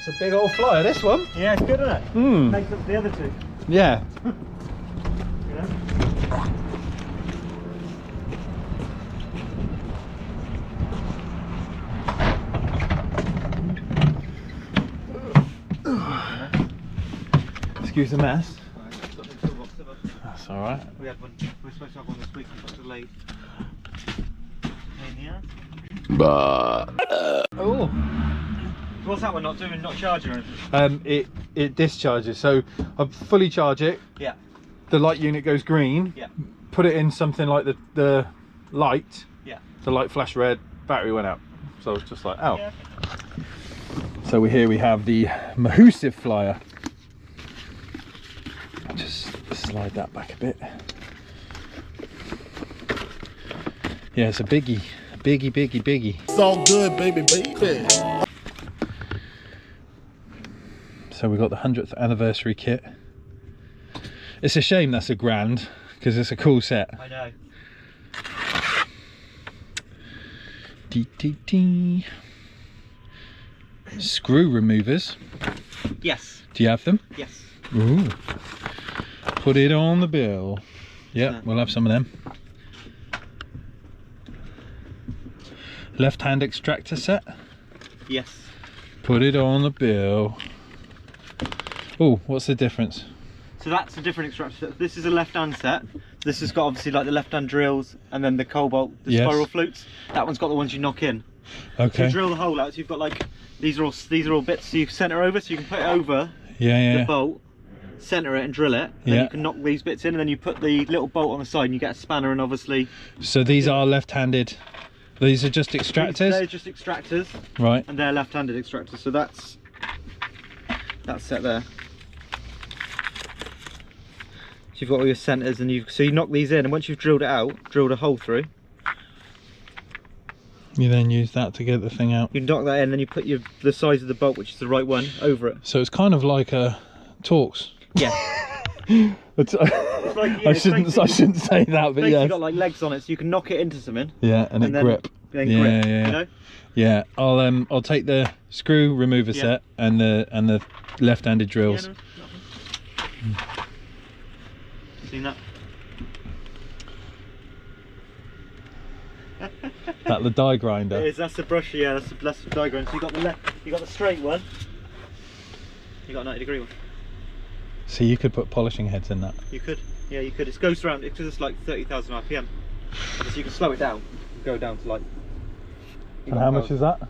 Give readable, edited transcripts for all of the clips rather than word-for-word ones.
It's a big old flyer, this one. Yeah, it's good, isn't it? Hmm. Makes up for the other two. Yeah. You know? Excuse the mess. Right, I've got the toolbox, have I? That's alright. We had one. We were supposed to have one this week. We got delayed. In here. Oh. So what's that one not doing? Not charging or anything? It discharges. So I fully charge it. Yeah. The light unit goes green. Yeah. Put it in something like the light. Yeah. The light flashed red. Battery went out. So it's just like out. Yeah. So here we have the Mahusive flyer. Just slide that back a bit. Yeah, it's a biggie. Biggie. It's all good, baby. So we got the 100th anniversary kit. It's a shame that's £1,000 because it's a cool set. I know. Screw removers. Yes. Do you have them? Yes. Ooh. Put it on the bill. Yep, Yeah. we'll have some of them. Left-hand extractor set. Yes. Put it on the bill. Oh, what's the difference? So that's a different extractor. This is a left-hand set. This has got obviously like the left-hand drills and then the cobalt, the Yes. spiral flutes. That one's got the ones you knock in. So Okay. you drill the hole out. So you've got like these are all bits. So you center over, so you can put it over Yeah. the bolt, center it and drill it. Then Yeah. you can knock these bits in, and then you put the little bolt on the side, and you get a spanner. And obviously, So these are left-handed. These are just extractors, they're just extractors, right? and they're left-handed extractors. So that's set there. So you've got all your centers, and you knock these in, and once you've drilled it out, drilled a hole through. You then use that to get the thing out. You knock that in, then you put the size of the bolt, which is the right one, over it. So it's kind of like a Torx. Yeah. It's, like, I shouldn't say that, but yeah. You've got like legs on it, so you can knock it into something. Yeah, and it then, grip. Then Yeah, grip. yeah. You know? Yeah, I'll take the screw remover Yeah. set and the left-handed drills. Yeah, no, seen that? That the die grinder. It is, that's the brush, yeah, that's the die grinder. So you got the straight one, you got a 90-degree one. So you could put polishing heads in that. You could, yeah, you could. It goes around because it's like 30,000 RPM, so you can slow it down, go down to like. And how much is that?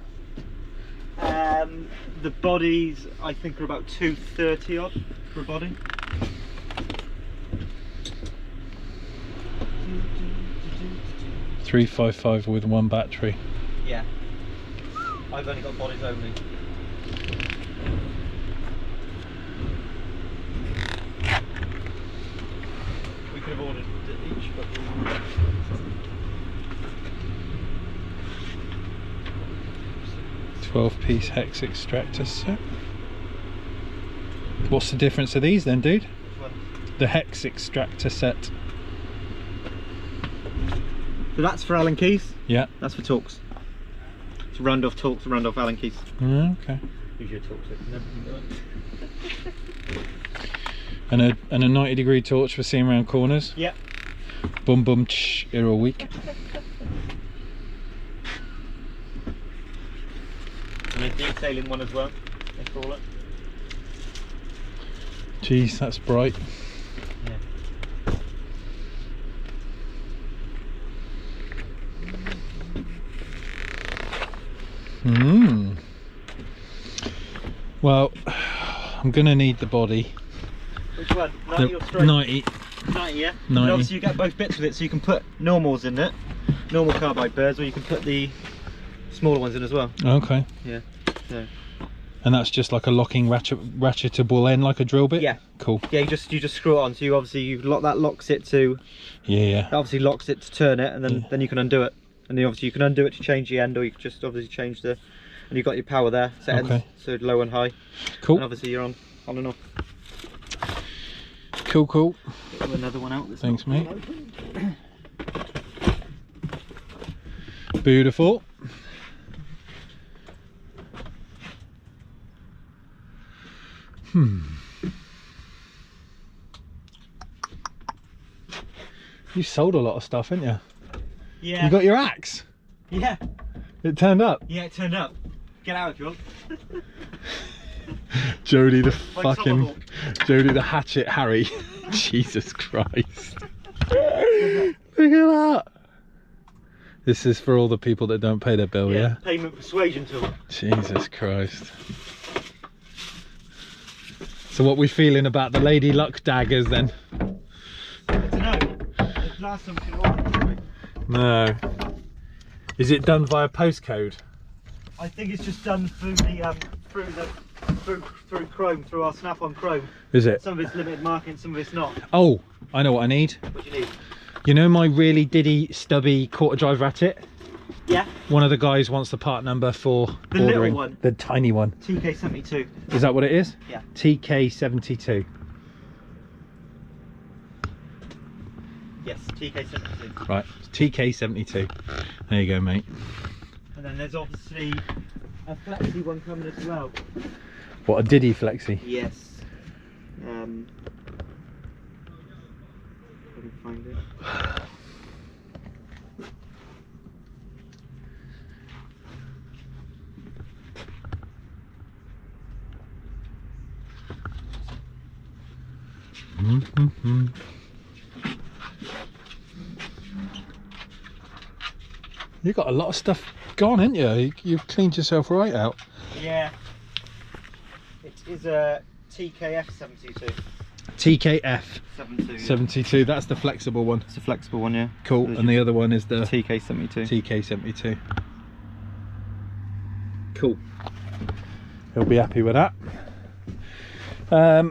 The bodies I think are about 230 odd for a body. $355 with one battery. Yeah. I've only got bodies only. We could have ordered each, but 12-piece hex extractor set. What's the difference of these then, dude? which one? The hex extractor set. So that's for Allen keys. Yeah. That's for Torx. It's round-off Torx, round-off Allen keys. Okay. Use your Torx. And a 90-degree torch for seeing around corners. Yep. Boom boom tsh, here all week. And a detailing one as well, they call it. Jeez, that's bright. Yeah. Well, I'm gonna need the body. Which one? 90 or straight? 90. 90, yeah? 90. And obviously you get both bits with it, so you can put normals in it, normal carbide burrs, or you can put the smaller ones in as well. Okay. Yeah. So. And that's just like a locking ratchetable end, like a drill bit? Yeah. Cool. Yeah, you just screw it on. So you lock that locks it to. Yeah. That obviously locks it to turn it, and then you can undo it. And then obviously you can undo it to change the end, or you can just obviously change the. And you've got your power there settings, Okay. so low and high. Cool. And obviously you're on and off. Cool. Get another one out. Thanks, mate. Beautiful. You sold a lot of stuff, haven't you? Yeah. You got your axe? Yeah. It turned up? Yeah, it turned up. Get out if you want. Jody the Like fucking... Jody the hatchet Harry. Jesus Christ. Look at that. This is for all the people that don't pay their bill, yeah? Payment persuasion tool. Jesus Christ. So what we feeling about the Lady Luck daggers then? I don't know. Last time we could order. No. Is it done via postcode? I think it's just done through the through Chrome, through our Snap-on Chrome. Is it? Some of it's limited marketing, some of it's not. Oh, I know what I need. What do you need? You know my really diddy stubby quarter drive ratchet? Yeah. One of the guys wants the part number for The ordering. little one. The tiny one. TK72. Is that what it is? Yeah. TK72. Yes, TK72. Right, TK72. There you go, mate. And then there's obviously a flexi one coming as well. What, a Diddy flexi? Yes. If I can find it. You got a lot of stuff gone, ain't you? You've cleaned yourself right out. Yeah. It is a TKF72. TKF 72. 72. That's the flexible one. It's a flexible one, yeah. Cool. And the other one is the TK72. TK72. Cool. He'll be happy with that. Yeah,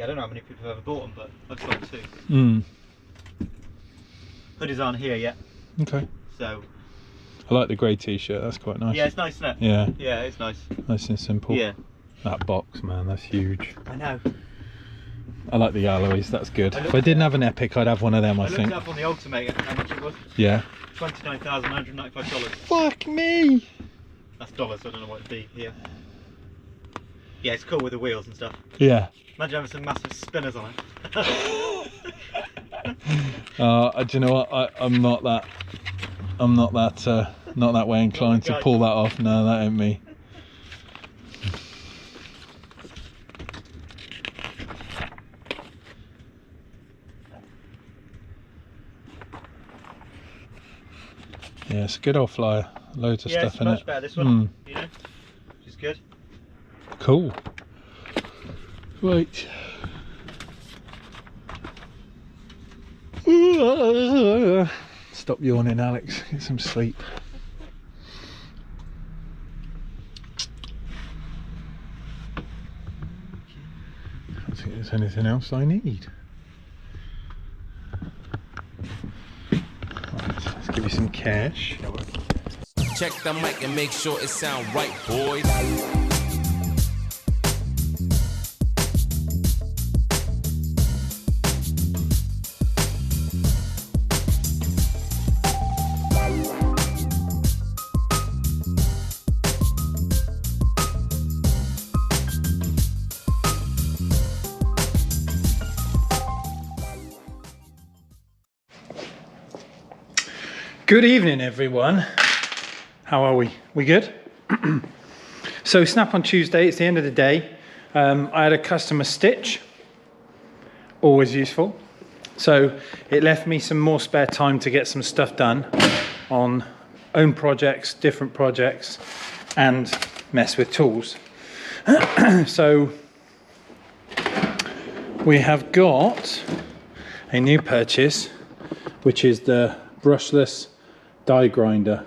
I don't know how many people have ever bought them, but I've got two. Hoodies aren't here yet. Okay. So. I like the grey t-shirt. That's quite nice. Yeah, it's nice, isn't it? Yeah. Yeah, it's nice. Nice and simple. Yeah. That box, man, that's huge. I know. I like the alloys. That's good. If I didn't have an Epic, I'd have one of them. I think. I looked up on the Ultimator how much it was. Yeah. $29,995. Fuck me. That's dollars, so I don't know what it'd be here. Yeah, it's cool with the wheels and stuff. Yeah. Imagine having some massive spinners on it. Do you know what? I'm not that way inclined to pull that off. No, that ain't me. Yeah, it's a good old flyer. Loads of stuff it's in much it. better, this one, you know, which is good. Cool. Right. Stop yawning, Alex. Get some sleep. I don't think there's anything else I need. Right, let's give you some cash. Check the mic and make sure it sound right, boys. Good evening, everyone. How are we? We good? So Snap on Tuesday, it's the end of the day. I had a customer stitch, always useful. So it left me some more spare time to get some stuff done on own projects, different projects, and mess with tools. So we have got a new purchase, which is the brushless die grinder,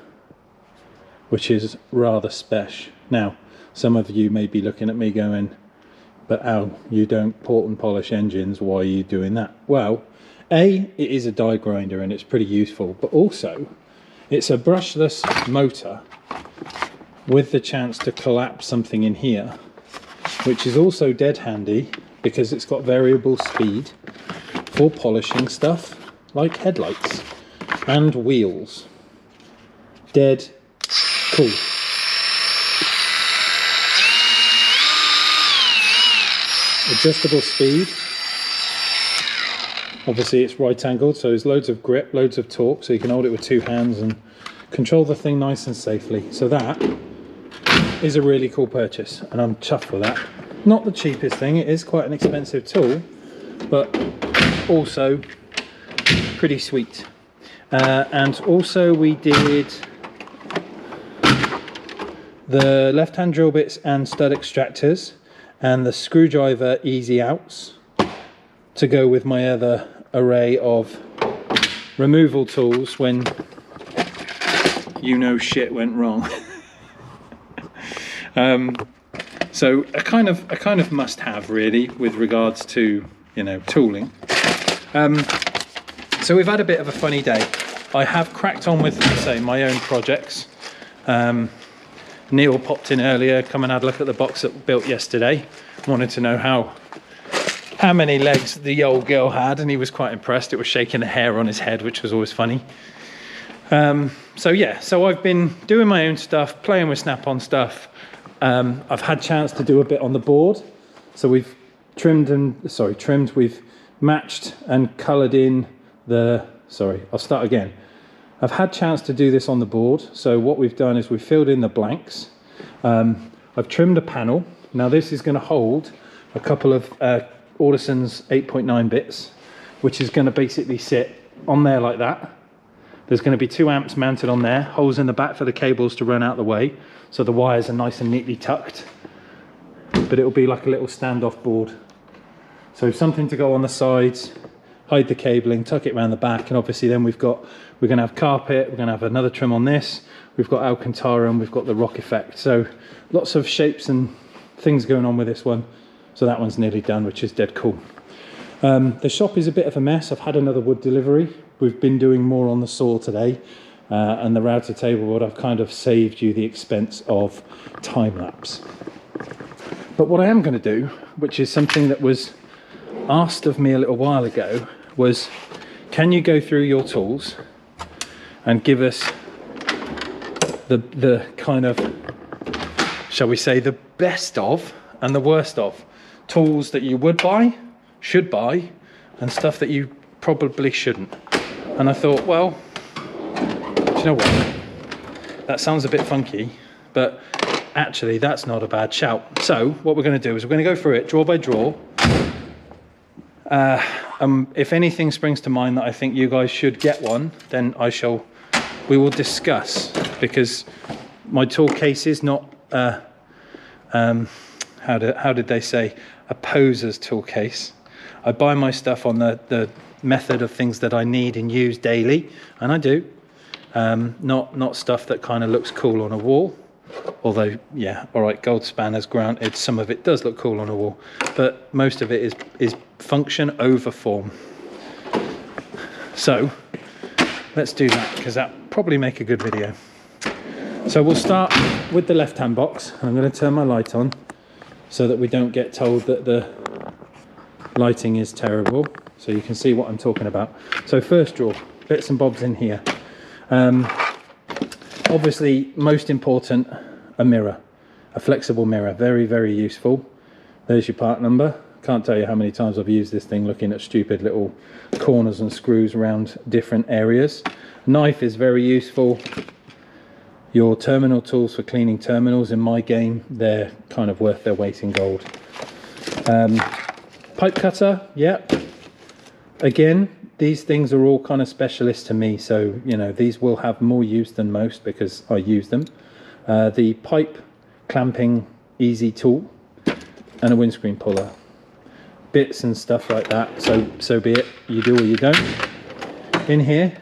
which is rather special. Now, some of you may be looking at me going, but Al, you don't port and polish engines, why are you doing that? Well, A, it is a die grinder and it's pretty useful, but also it's a brushless motor with the chance to collapse something in here, which is also dead handy because it's got variable speed for polishing stuff like headlights and wheels. Dead Cool. Adjustable speed. Obviously it's right angled, so there's loads of grip, loads of torque, so you can hold it with 2 hands and control the thing nice and safely. So that is a really cool purchase, and I'm chuffed with that. Not the cheapest thing, it is quite an expensive tool, but also pretty sweet. And also we did the left-hand drill bits and stud extractors and the screwdriver easy outs to go with my other array of removal tools when shit went wrong. So a kind of must-have really with regards to tooling. So we've had a bit of a funny day. I have cracked on with, say, my own projects. Neil popped in earlier, come and had a look at the box that built yesterday. Wanted to know how many legs the old girl had, and he was quite impressed. It was shaking the hair on his head, which was always funny. So I've been doing my own stuff, playing with snap-on stuff. I've had chance to do a bit on the board. So we've we've matched and coloured in the, I'll start again. I've had chance to do this on the board. So what we've done is we've filled in the blanks. I've trimmed a panel. Now this is going to hold a couple of Alderson's 8.9 bits, which is going to basically sit on there like that. There's going to be 2 amps mounted on there, holes in the back for the cables to run out the way, so the wires are nice and neatly tucked. But it'll be like a little standoff board. So something to go on the sides, hide the cabling, tuck it around the back, and obviously then we're going to have carpet, we're going to have another trim on this, we've got Alcantara, and we've got the rock effect. So lots of shapes and things going on with this one. So that one's nearly done, which is dead cool. The shop is a bit of a mess. I've had another wood delivery. We've been doing more on the saw today, and the router table board. I've kind of saved you the expense of time lapse. But what I am going to do, which is something that was asked of me a little while ago, was can you go through your tools and give us the kind of, shall we say, the best of and the worst of tools that you would buy, should buy, and stuff that you probably shouldn't. And I thought, well, do you know what? That sounds a bit funky, but actually that's not a bad shout. So what we're going to do is we're going to go through it drawer by drawer. If anything springs to mind that I think you guys should get one, then we will discuss, because my tool case is not how did they say, a poser's tool case. I buy my stuff on the method of things that I need and use daily, and I do. Not stuff that kind of looks cool on a wall. Although, yeah, all right, gold spanners granted, some of it does look cool on a wall, but most of it is function over form. So let's do that, because that probably make a good video. So we'll start with the left-hand box. I'm going to turn my light on so that we don't get told that the lighting is terrible, so you can see what I'm talking about. So first drawer, bits and bobs in here. Obviously, most important, a mirror, a flexible mirror, very, very useful. There's your part number. Can't tell you how many times I've used this thing looking at stupid little corners and screws around different areas. Knife is very useful. Your terminal tools for cleaning terminals, in my game, they're kind of worth their weight in gold. Pipe cutter, yeah. Again, these things are all kind of specialist to me, so these will have more use than most because I use them. The pipe clamping easy tool and a windscreen puller. Bits and stuff like that, so be it. You do or you don't. In here,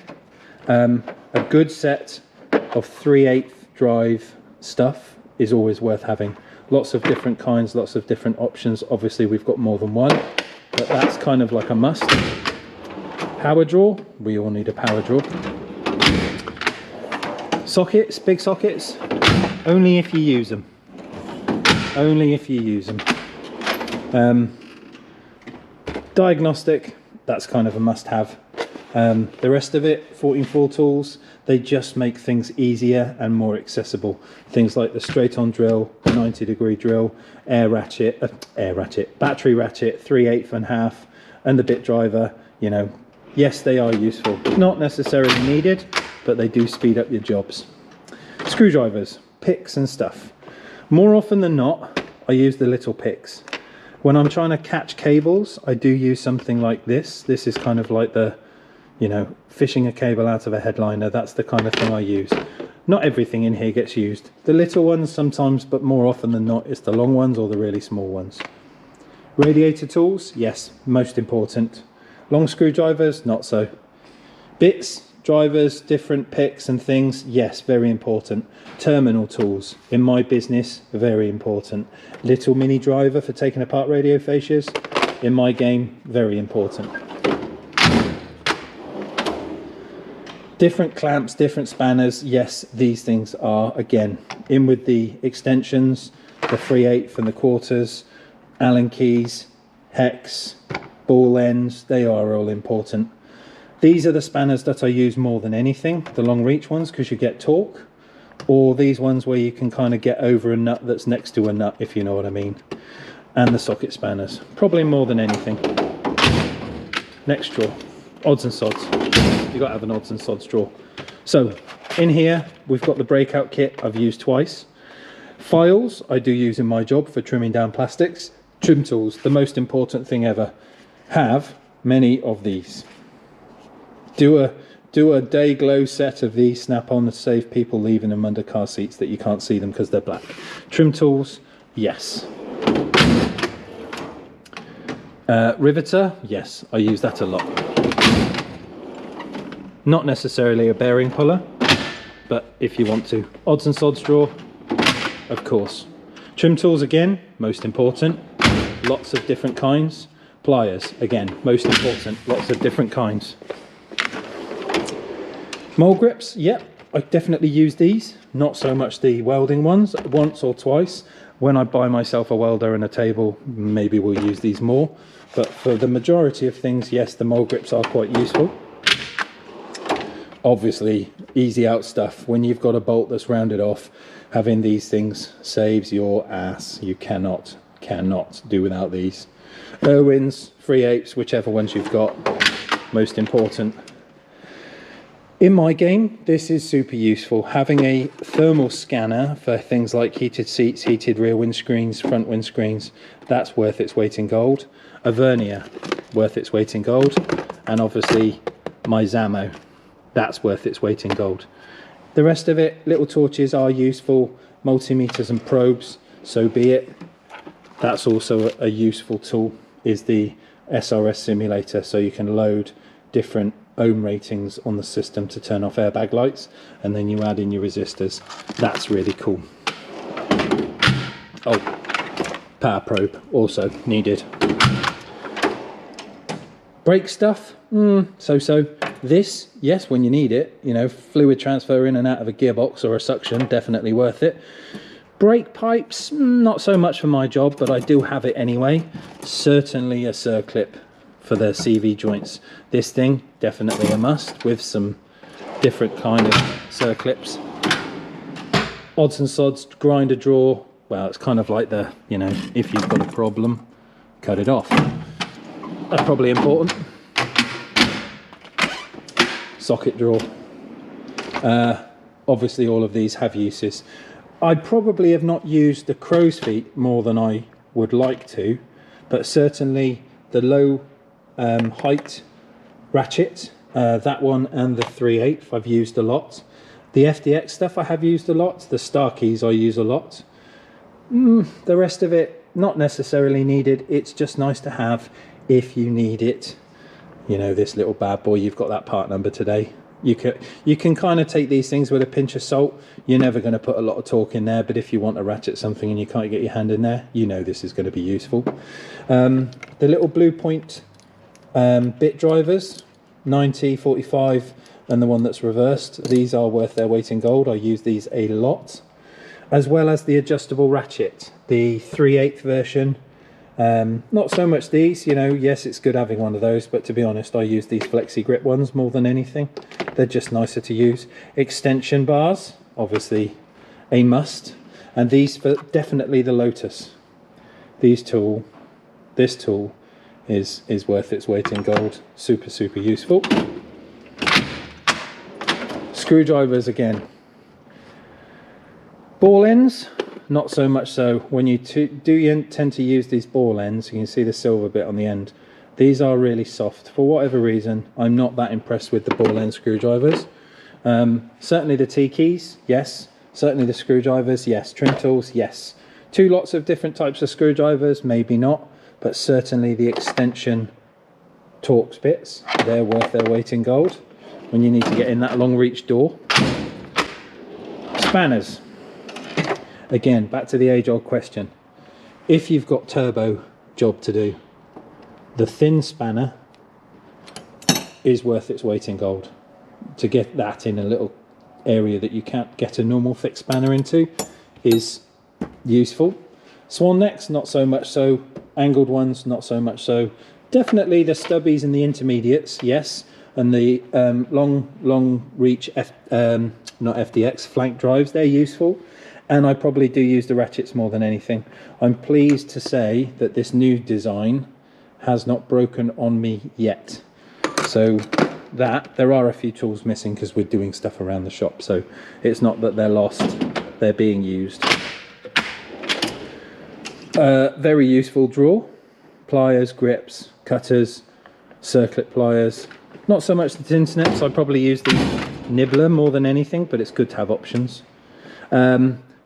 a good set of 3/8 drive stuff is always worth having. Lots of different kinds, lots of different options. Obviously we've got more than one, but that's kind of like a must. Power drawer, we all need a power drawer. Sockets, big sockets, only if you use them. Only if you use them. Diagnostic, that's kind of a must have. The rest of it, 14-4 tools, they just make things easier and more accessible. Things like the straight-on drill, the 90-degree drill, battery ratchet, 3/8 and half, and the bit driver. You know, yes, they are useful. Not necessarily needed, but they do speed up your jobs. Screwdrivers, picks and stuff. More often than not, I use the little picks. When I'm trying to catch cables, I do use something like this. This is kind of like the, you know, fishing a cable out of a headliner. That's the kind of thing I use. Not everything in here gets used. The little ones sometimes, but more often than not, it's the long ones or the really small ones. Radiator tools, yes, most important. Long screwdrivers, not so. Bits, drivers, different picks and things, yes, very important. Terminal tools, in my business, very important. Little mini driver for taking apart radio fascias, in my game, very important. Different clamps, different spanners, yes, these things are, again, in with the extensions, the 3/8 and the quarters, Allen keys, hex, ball ends, they are all important. These are the spanners that I use more than anything, the long reach ones, because you get torque, or these ones where you can kind of get over a nut that's next to a nut, if you know what I mean. And the socket spanners, probably more than anything. Next drawer, odds and sods. You've got to have an odds and sods drawer. So in here we've got the breakout kit I've used twice. Files I do use in my job for trimming down plastics. Trim tools, the most important thing ever. Have many of these. Do a day glow set of these, snap on to save people leaving them under car seats that you can't see them because they're black. Trim tools, yes. Riveter, yes, I use that a lot. Not necessarily a bearing puller, but if you want to. Odds and sods drawer, of course. Trim tools again, most important. Lots of different kinds. Pliers, again, most important. Lots of different kinds. Mole grips, yep, I definitely use these. Not so much the welding ones, once or twice. When I buy myself a welder and a table, maybe we'll use these more. But for the majority of things, yes, the mole grips are quite useful. Obviously, easy out stuff. When you've got a bolt that's rounded off, having these things saves your ass. You cannot do without these. Irwins, 3/8, whichever ones you've got, most important. In my game, this is super useful. Having a thermal scanner for things like heated seats, heated rear windscreens, front windscreens, that's worth its weight in gold. A vernier, worth its weight in gold. And obviously my Zamo, that's worth its weight in gold. The rest of it, little torches are useful, multimeters and probes, so be it. That's also a useful tool, is the SRS simulator, so you can load different ohm ratings on the system to turn off airbag lights, and then you add in your resistors. That's really cool. Oh, power probe also needed. Brake stuff, so. This, yes, when you need it, you know, fluid transfer in and out of a gearbox or a suction, definitely worth it. Brake pipes, not so much for my job, but I do have it anyway. Certainly a circlip for the CV joints. This thing, definitely a must, with some different kind of circlips. Odds and sods grinder drawer, well, it's kind of like the, you know, if you've got a problem, cut it off. That's probably important. Socket drawer. Obviously all of these have uses. I probably have not used the crow's feet more than I would like to, but certainly the low height ratchet, that one and the 3/8 I've used a lot. The FDX stuff I have used a lot. The star keys I use a lot. The rest of it not necessarily needed. It's just nice to have if you need it. You know, this little bad boy, you've got that part number today. You can kind of take these things with a pinch of salt. You're never going to put a lot of torque in there, but if you want to ratchet something and you can't get your hand in there, you know this is going to be useful. The little Blue Point bit drivers, 90, 45, and the one that's reversed. These are worth their weight in gold. I use these a lot. As well as the adjustable ratchet, the 3/8 version, Not so much these, you know, yes, it's good having one of those, but to be honest, I use these flexi grip ones more than anything. They're just nicer to use. Extension bars, obviously a must, and these for definitely the Lotus. This tool is worth its weight in gold. Super useful. Screwdrivers again. Ball ends, not so much so. When you tend to use these ball ends, you can see the silver bit on the end. These are really soft. For whatever reason, I'm not that impressed with the ball end screwdrivers. Certainly the T-keys, yes. Certainly the screwdrivers, yes. Trim tools, yes. Two lots of different types of screwdrivers, maybe not. But certainly the extension Torx bits, they're worth their weight in gold when you need to get in that long reach door. Spanners. Again, back to the age-old question. If you've got turbo job to do, the thin spanner is worth its weight in gold. To get that in a little area that you can't get a normal thick spanner into is useful. Swan necks, not so much so. Angled ones, not so much so. Definitely the stubbies and the intermediates, yes. And the long reach, not FDX, flank drives, they're useful. And I probably do use the ratchets more than anything. I'm pleased to say that this new design has not broken on me yet. So that, there are a few tools missing because we're doing stuff around the shop. So it's not that they're lost, they're being used. Very useful drawer. Pliers, grips, cutters, circlet pliers. Not so much the tin snips, I probably use the nibbler more than anything, but it's good to have options.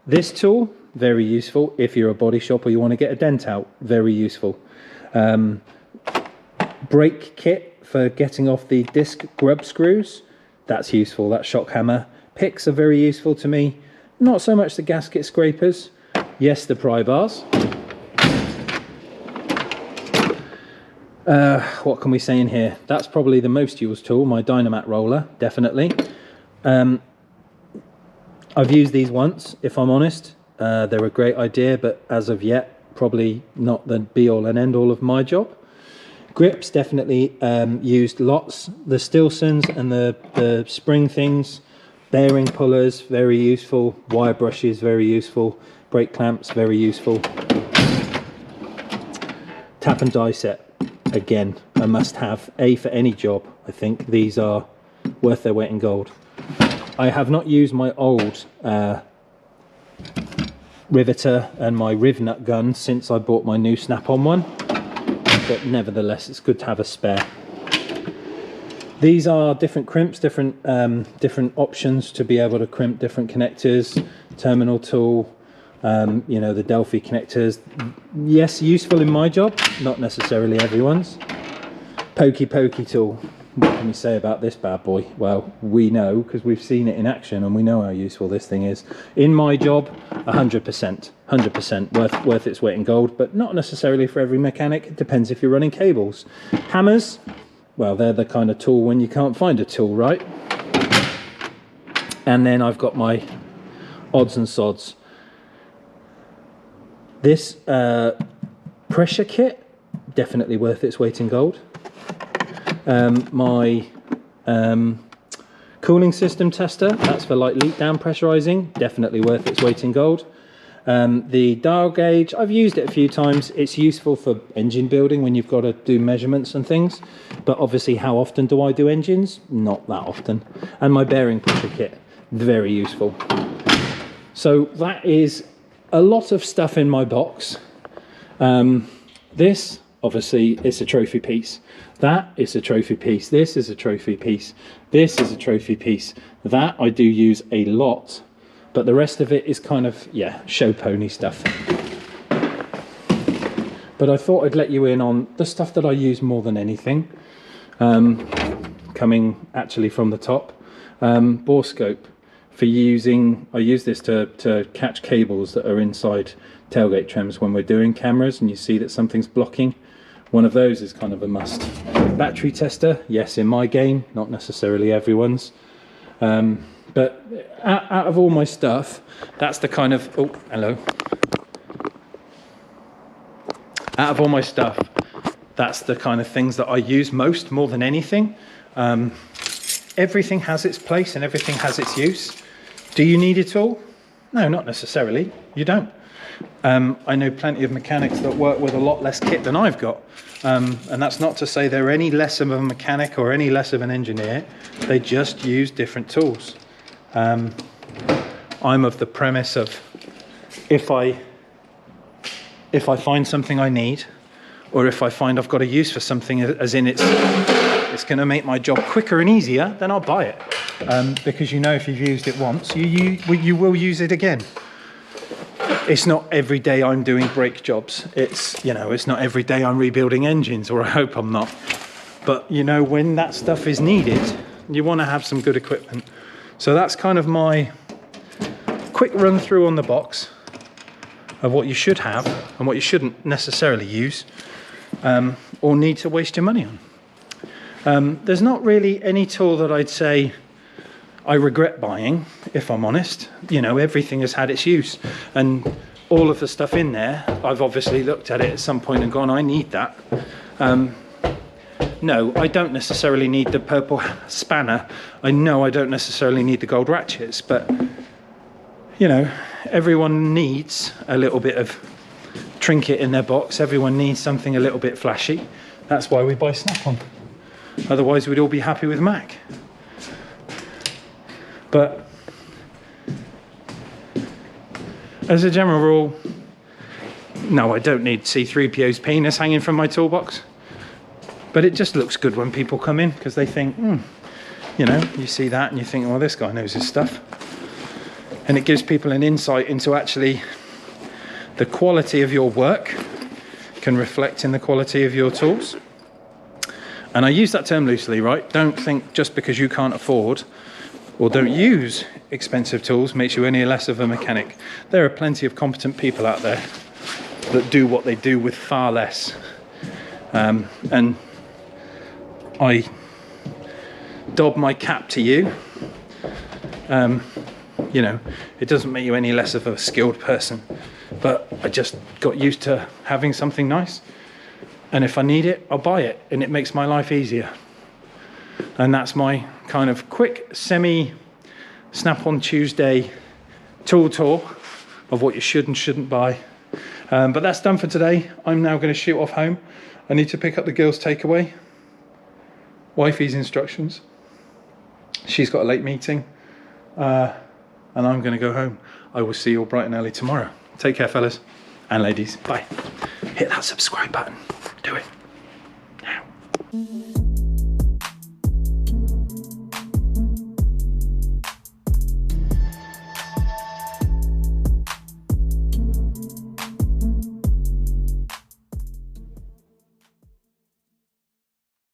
This tool, very useful if you're a body shop or you want to get a dent out, very useful. Brake kit for getting off the disc grub screws, that's useful, that shock hammer. Picks are very useful to me, not so much the gasket scrapers, yes the pry bars. What can we say in here? That's probably the most used tool, my Dynamat roller, definitely. I've used these once, if I'm honest. They're a great idea, but as of yet, probably not the be-all and end-all of my job. Grips, definitely used lots. The Stilsons and the spring things, bearing pullers, very useful. Wire brushes, very useful. Brake clamps, very useful. Tap and die set, again, a must-have. For any job, I think. These are worth their weight in gold. I have not used my old riveter and my riv nut gun since I bought my new snap-on one, but nevertheless it's good to have a spare. These are different crimps, different options to be able to crimp different connectors. Terminal tool, you know, the Delphi connectors, yes, useful in my job, not necessarily everyone's. Pokey tool. What can we say about this bad boy? Well, we know because we've seen it in action and we know how useful this thing is. In my job, 100% worth its weight in gold, but not necessarily for every mechanic. It depends if you're running cables. Hammers, well, they're the kind of tool when you can't find a tool, right? And then I've got my odds and sods. This pressure kit, definitely worth its weight in gold. My cooling system tester, that's for like leak down pressurizing, definitely worth its weight in gold. The dial gauge, I've used it a few times. It's useful for engine building when you've got to do measurements and things, but obviously how often do I do engines? Not that often. And my bearing pusher kit, very useful. So that is a lot of stuff in my box. This obviously is a trophy piece. That is a trophy piece. This is a trophy piece. This is a trophy piece. That I do use a lot, but the rest of it is kind of, yeah, show pony stuff. But I thought I'd let you in on the stuff that I use more than anything. Coming actually from the top. Bore scope for using, I use this to catch cables that are inside tailgate trims when we're doing cameras and you see that something's blocking. One of those is kind of a must. Battery tester, yes, in my game, not necessarily everyone's. But out of all my stuff, that's the kind of, oh, hello. out of all my stuff, that's the kind of things that I use more than anything. Everything has its place and everything has its use. Do you need it all? No, not necessarily. You don't. I know plenty of mechanics that work with a lot less kit than I've got. And that's not to say they're any less of a mechanic or any less of an engineer. They just use different tools. I'm of the premise of if I find something I need, or if I find I've got a use for something, as in it's going to make my job quicker and easier, then I'll buy it. Because you know if you've used it once, you will use it again. It's not every day I'm doing brake jobs. It's not every day I'm rebuilding engines, or I hope I'm not. But you know, when that stuff is needed, you want to have some good equipment. So that's kind of my quick run through on the box of what you should have and what you shouldn't necessarily use or need to waste your money on. There's not really any tool that I'd say I regret buying, if I'm honest. You know, everything has had its use, and all of the stuff in there, I've obviously looked at it at some point and gone, I need that. No, I don't necessarily need the purple spanner. I know I don't necessarily need the gold ratchets, but you know, everyone needs a little bit of trinket in their box. Everyone needs something a little bit flashy. That's why we buy Snap-on. Otherwise we'd all be happy with Mac. But as a general rule, no, I don't need C-3PO's penis hanging from my toolbox. But it just looks good when people come in, because they think, you know, you see that and you think, well, this guy knows his stuff. And it gives people an insight into actually the quality of your work can reflect in the quality of your tools. And I use that term loosely, right? Don't think just because you can't afford or don't use expensive tools makes you any less of a mechanic. There are plenty of competent people out there that do what they do with far less. And I dob my cap to you. You know, it doesn't make you any less of a skilled person, but I just got used to having something nice, and if I need it, I'll buy it, and it makes my life easier. And that's my kind of quick Snap-on Tuesday tool tour of what you should and shouldn't buy. But that's done for today. I'm now going to shoot off home. I need to pick up the girls' takeaway, wifey's instructions. She's got a late meeting. And I'm going to go home. I will see you all bright and early tomorrow. Take care, fellas and ladies. Bye. Hit that subscribe button. Do it now.